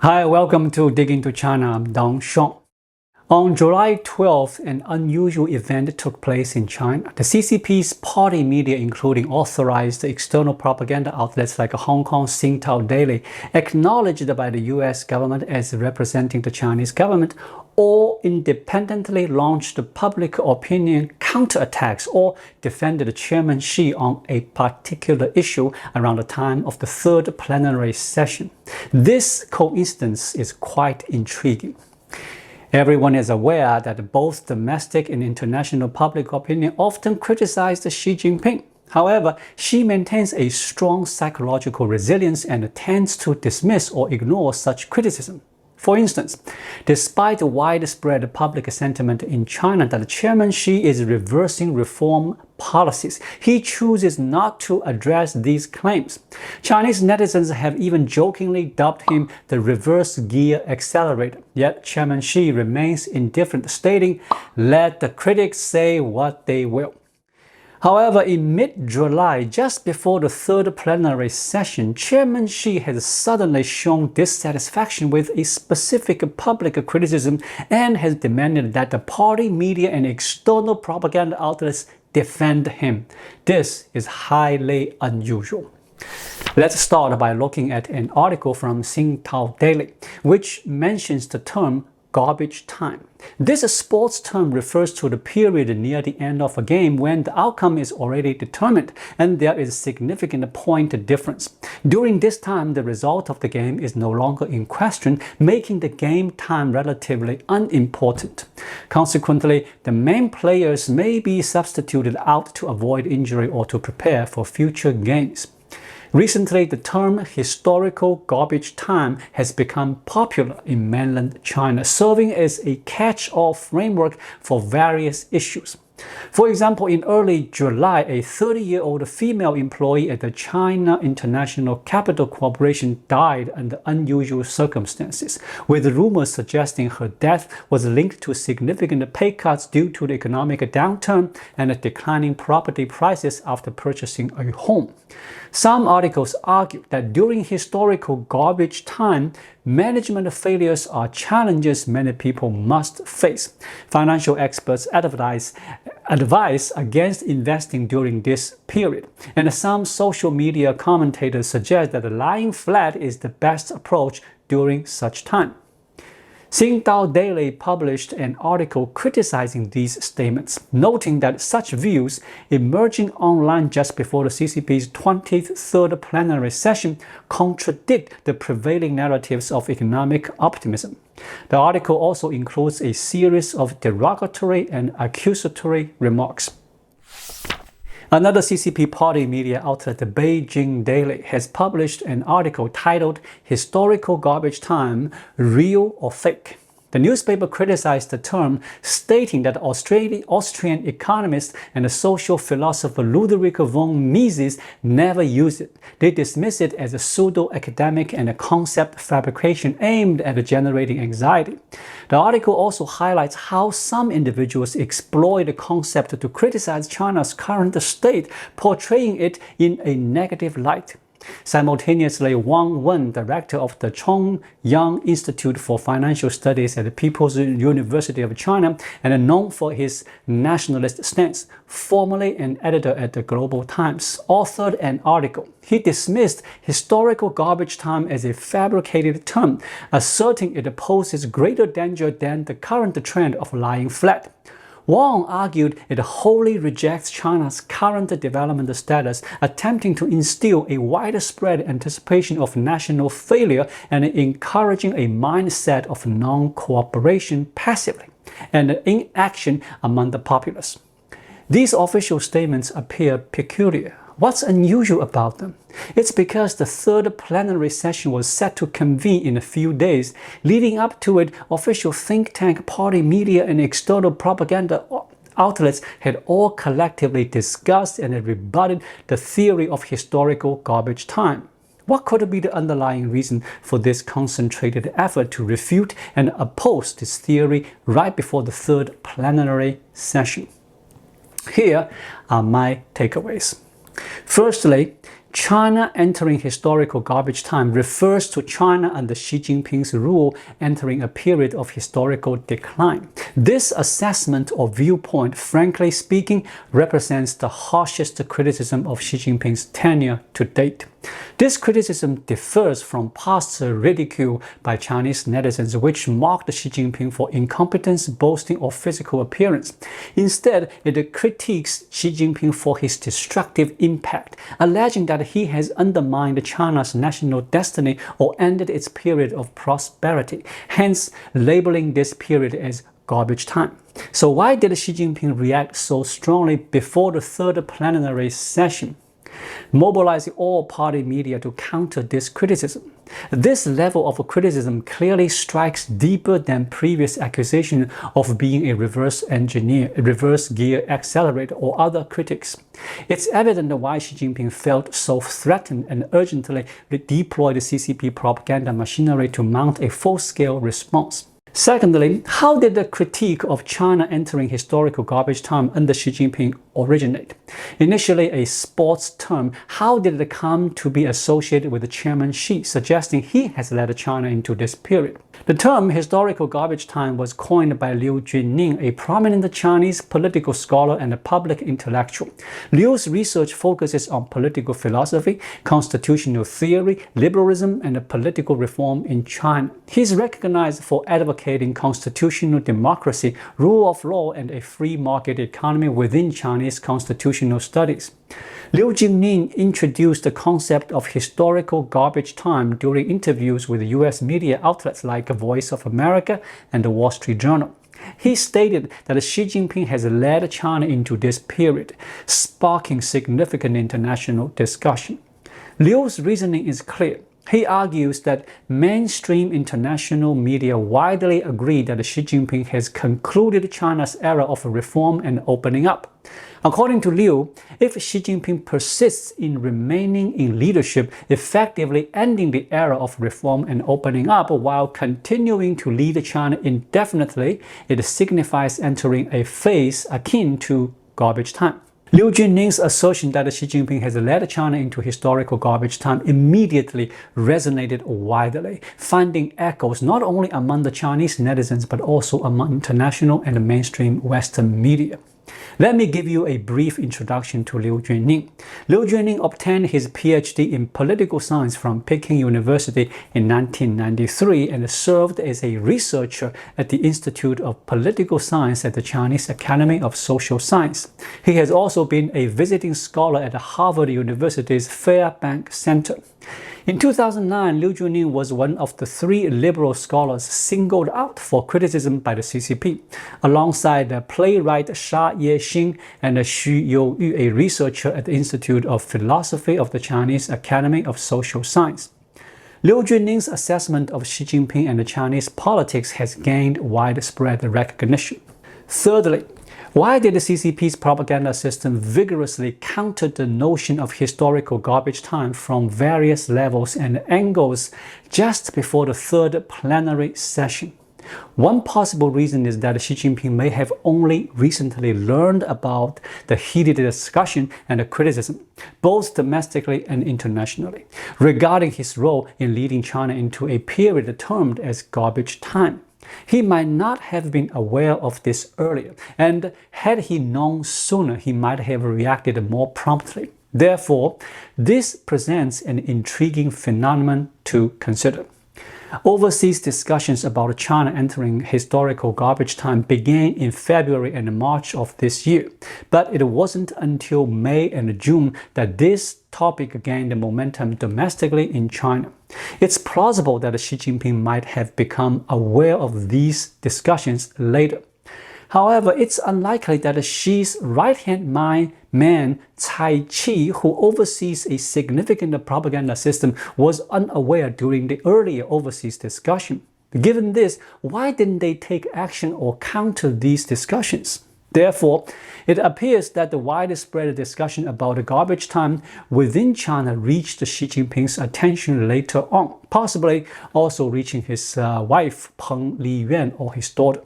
Hi, welcome to Dig Into China. I'm Dong Shong. On July 12th, an unusual event took place in China. The CCP's party media, including authorized external propaganda outlets like Hong Kong's Tao Daily, acknowledged by the US government as representing the Chinese government, or independently launched public opinion counterattacks or defended Chairman Xi on a particular issue around the time of the Third Plenary Session. This coincidence is quite intriguing. Everyone is aware that both domestic and international public opinion often criticize Xi Jinping. However, Xi maintains a strong psychological resilience and tends to dismiss or ignore such criticism. For instance, despite widespread public sentiment in China that Chairman Xi is reversing reform policies, he chooses not to address these claims. Chinese netizens have even jokingly dubbed him the reverse gear accelerator. Yet Chairman Xi remains indifferent, stating, "Let the critics say what they will." However, in mid-July, just before the Third Plenary Session, Chairman Xi has suddenly shown dissatisfaction with a specific public criticism and has demanded that the party media and external propaganda outlets defend him. This is highly unusual. Let's start by looking at an article from Tao Daily, which mentions the term garbage time. This sports term refers to the period near the end of a game when the outcome is already determined and there is significant point difference. During this time, the result of the game is no longer in question, making the game time relatively unimportant. Consequently, the main players may be substituted out to avoid injury or to prepare for future games. Recently, the term historical garbage time has become popular in mainland China, serving as a catch-all framework for various issues. For example, in early July, a 30-year-old female employee at the China International Capital Corporation died under unusual circumstances, with rumors suggesting her death was linked to significant pay cuts due to the economic downturn and declining property prices after purchasing a home. Some articles argue that during historical garbage time, management failures are challenges many people must face. Financial experts advise against investing during this period, and some social media commentators suggest that lying flat is the best approach during such time. Tao Daily published an article criticizing these statements, noting that such views, emerging online just before the CCP's 20th Third Plenary Session, contradict the prevailing narratives of economic optimism. The article also includes a series of derogatory and accusatory remarks. Another CCP party media outlet, the Beijing Daily, has published an article titled "Historical Garbage Time, Real or Fake?" The newspaper criticized the term, stating that Austrian economist and social philosopher Ludwig von Mises never used it. They dismiss it as a pseudo-academic and a concept fabrication aimed at generating anxiety. The article also highlights how some individuals exploit the concept to criticize China's current state, portraying it in a negative light. Simultaneously, Wang Wen, director of the Chongyang Institute for Financial Studies at the People's University of China and known for his nationalist stance, formerly an editor at the Global Times, authored an article. He dismissed historical garbage time as a fabricated term, asserting it poses greater danger than the current trend of lying flat. Wang argued it wholly rejects China's current development status, attempting to instill a widespread anticipation of national failure and encouraging a mindset of non-cooperation passively and inaction among the populace. These official statements appear peculiar. What's unusual about them? It's because the Third Plenary Session was set to convene in a few days. Leading up to it, official think tank, party media, and external propaganda outlets had all collectively discussed and rebutted the theory of historical garbage time. What could be the underlying reason for this concentrated effort to refute and oppose this theory right before the Third Plenary Session? Here are my takeaways. Firstly, China entering historical garbage time refers to China under Xi Jinping's rule entering a period of historical decline. This assessment or viewpoint, frankly speaking, represents the harshest criticism of Xi Jinping's tenure to date. This criticism differs from past ridicule by Chinese netizens, which mocked Xi Jinping for incompetence, boasting, or physical appearance. Instead, it critiques Xi Jinping for his destructive impact, alleging that he has undermined China's national destiny or ended its period of prosperity, hence labeling this period as garbage time. So why did Xi Jinping react so strongly before the Third Plenary Session, mobilizing all party media to counter this criticism? This level of criticism clearly strikes deeper than previous accusation of being a reverse engineer, a reverse gear accelerator, or other critics. It's evident why Xi Jinping felt so threatened and urgently deployed the CCP propaganda machinery to mount a full-scale response. Secondly, how did the critique of China entering historical garbage time under Xi Jinping originate? Initially a sports term, how did it come to be associated with Chairman Xi, suggesting he has led China into this period? The term historical garbage time was coined by Liu Junning, a prominent Chinese political scholar and a public intellectual. Liu's research focuses on political philosophy, constitutional theory, liberalism, and political reform in China. He is recognized for advocating constitutional democracy, rule of law, and a free market economy within Chinese constitutional studies. Liu Junning introduced the concept of historical garbage time during interviews with US media outlets like Voice of America and the Wall Street Journal. He stated that Xi Jinping has led China into this period, sparking significant international discussion. Liu's reasoning is clear. He argues that mainstream international media widely agree that Xi Jinping has concluded China's era of reform and opening up. According to Liu, if Xi Jinping persists in remaining in leadership, effectively ending the era of reform and opening up while continuing to lead China indefinitely, it signifies entering a phase akin to garbage time. Liu Junning's assertion that Xi Jinping has led China into historical garbage time immediately resonated widely, finding echoes not only among the Chinese netizens but also among international and mainstream Western media. Let me give you a brief introduction to Liu Junning. Liu Junning obtained his PhD in political science from Peking University in 1993 and served as a researcher at the Institute of Political Science at the Chinese Academy of Social Science. He has also been a visiting scholar at Harvard University's Fairbank Center. In 2009, Liu Junning was one of the 3 liberal scholars singled out for criticism by the CCP, alongside the playwright Sha Yexing and Xu Youyu, a researcher at the Institute of Philosophy of the Chinese Academy of Social Science. Liu Junning's assessment of Xi Jinping and Chinese politics has gained widespread recognition. Thirdly, why did the CCP's propaganda system vigorously counter the notion of historical garbage time from various levels and angles just before the Third Plenary Session? One possible reason is that Xi Jinping may have only recently learned about the heated discussion and the criticism, both domestically and internationally, regarding his role in leading China into a period termed as garbage time. He might not have been aware of this earlier, and had he known sooner, he might have reacted more promptly. Therefore, this presents an intriguing phenomenon to consider. Overseas discussions about China entering historical garbage time began in February and March of this year, but it wasn't until May and June that this topic gained momentum domestically in China. It's plausible that Xi Jinping might have become aware of these discussions later. However, it's unlikely that Xi's right-hand man, Cai Qi, who oversees a significant propaganda system, was unaware during the earlier overseas discussion. Given this, why didn't they take action or counter these discussions? Therefore, it appears that the widespread discussion about the garbage time within China reached Xi Jinping's attention later on, possibly also reaching his wife Peng Liyuan or his daughter.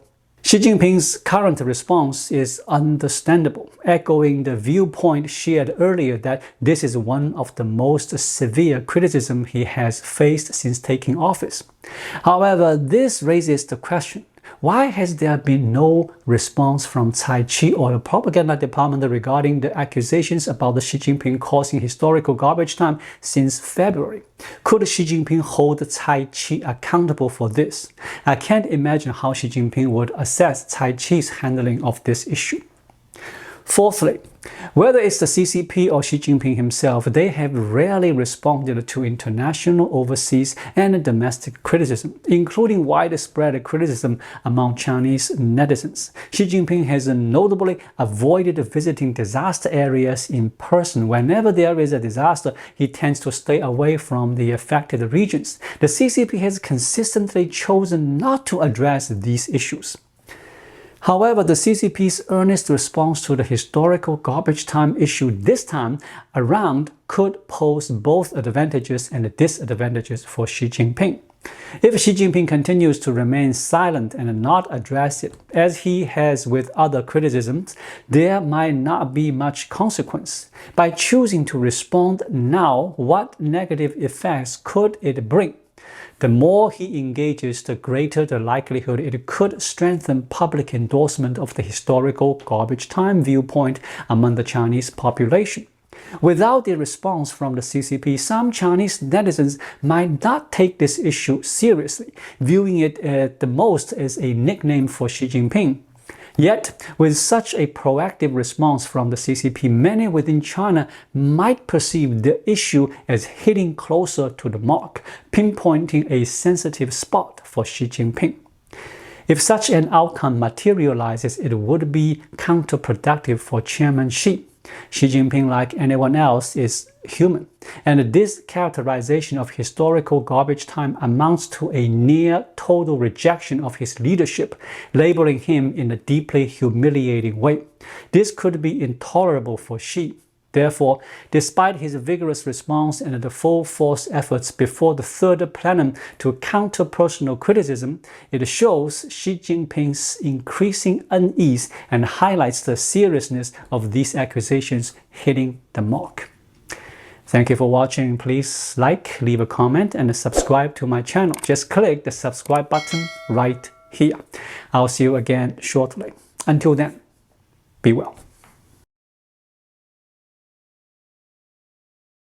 Xi Jinping's current response is understandable, echoing the viewpoint shared earlier that this is one of the most severe criticism he has faced since taking office. However, this raises the question, why has there been no response from Cai Qi or the propaganda department regarding the accusations about the Xi Jinping causing historical garbage time since February? Could Xi Jinping hold Cai Qi accountable for this? I can't imagine how Xi Jinping would assess Cai Qi's handling of this issue. Fourthly, whether it's the CCP or Xi Jinping himself, they have rarely responded to international, overseas, and domestic criticism, including widespread criticism among Chinese netizens. Xi Jinping has notably avoided visiting disaster areas in person. Whenever there is a disaster, he tends to stay away from the affected regions. The CCP has consistently chosen not to address these issues. However, the CCP's earnest response to the historical garbage time issue this time around could pose both advantages and disadvantages for Xi Jinping. If Xi Jinping continues to remain silent and not address it, as he has with other criticisms, there might not be much consequence. By choosing to respond now, what negative effects could it bring? The more he engages, the greater the likelihood it could strengthen public endorsement of the historical garbage time viewpoint among the Chinese population. Without the response from the CCP, some Chinese netizens might not take this issue seriously, viewing it at the most as a nickname for Xi Jinping. Yet, with such a proactive response from the CCP, many within China might perceive the issue as hitting closer to the mark, pinpointing a sensitive spot for Xi Jinping. If such an outcome materializes, it would be counterproductive for Chairman Xi. Xi Jinping, like anyone else, is human, and this characterization of historical garbage time amounts to a near total rejection of his leadership, labeling him in a deeply humiliating way. This could be intolerable for Xi. Therefore, despite his vigorous response and the full-force efforts before the Third Plenum to counter personal criticism, it shows Xi Jinping's increasing unease and highlights the seriousness of these accusations hitting the mark. Thank you for watching. Please like, leave a comment, and subscribe to my channel. Just click the subscribe button right here. I'll see you again shortly. Until then, be well.